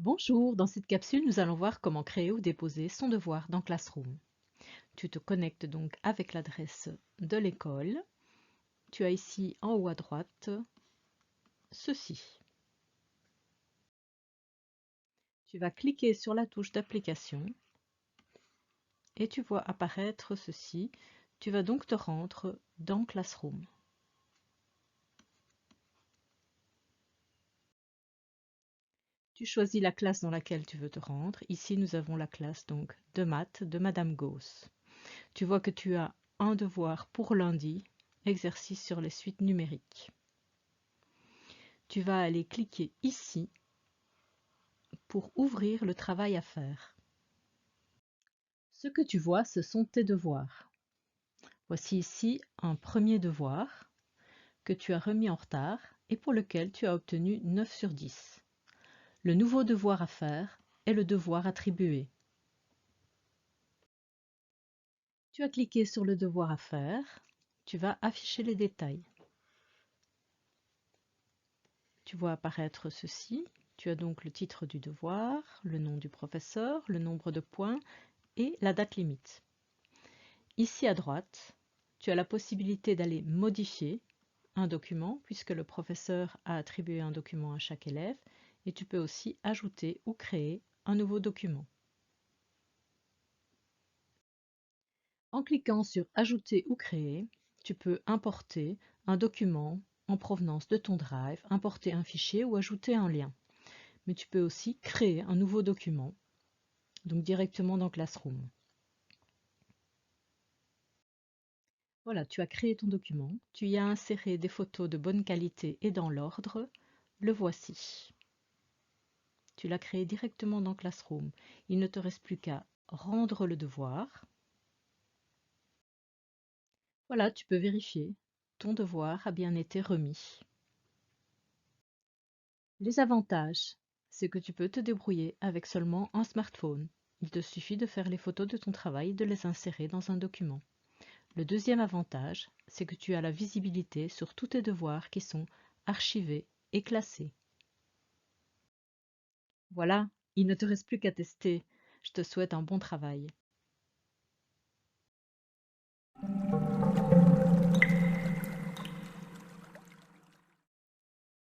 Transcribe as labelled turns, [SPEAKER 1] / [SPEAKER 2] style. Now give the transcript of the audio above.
[SPEAKER 1] Bonjour, dans cette capsule, nous allons voir comment créer ou déposer son devoir dans Classroom. Tu te connectes donc avec l'adresse de l'école. Tu as ici en haut à droite ceci. Tu vas cliquer sur la touche d'application et tu vois apparaître ceci. Tu vas donc te rendre dans Classroom. Tu choisis la classe dans laquelle tu veux te rendre. Ici, nous avons la classe donc de maths de Madame Gauss. Tu vois que tu as un devoir pour lundi, exercice sur les suites numériques. Tu vas aller cliquer ici pour ouvrir le travail à faire. Ce que tu vois, ce sont tes devoirs. Voici ici un premier devoir que tu as remis en retard et pour lequel tu as obtenu 9 sur 10. Le nouveau devoir à faire est le devoir attribué. Tu as cliqué sur le devoir à faire, tu vas afficher les détails. Tu vois apparaître ceci. Tu as donc le titre du devoir, le nom du professeur, le nombre de points et la date limite. Ici à droite, tu as la possibilité d'aller modifier un document puisque le professeur a attribué un document à chaque élève et tu peux aussi ajouter ou créer un nouveau document. En cliquant sur Ajouter ou créer, tu peux importer un document en provenance de ton Drive, importer un fichier ou ajouter un lien. Mais tu peux aussi créer un nouveau document, donc directement dans Classroom. Voilà, tu as créé ton document, tu y as inséré des photos de bonne qualité et dans l'ordre, le voici. Tu l'as créé directement dans Classroom. Il ne te reste plus qu'à rendre le devoir. Voilà, tu peux vérifier. Ton devoir a bien été remis. Les avantages, c'est que tu peux te débrouiller avec seulement un smartphone. Il te suffit de faire les photos de ton travail et de les insérer dans un document. Le deuxième avantage, c'est que tu as la visibilité sur tous tes devoirs qui sont archivés et classés. Voilà, il ne te reste plus qu'à tester. Je te souhaite un bon travail.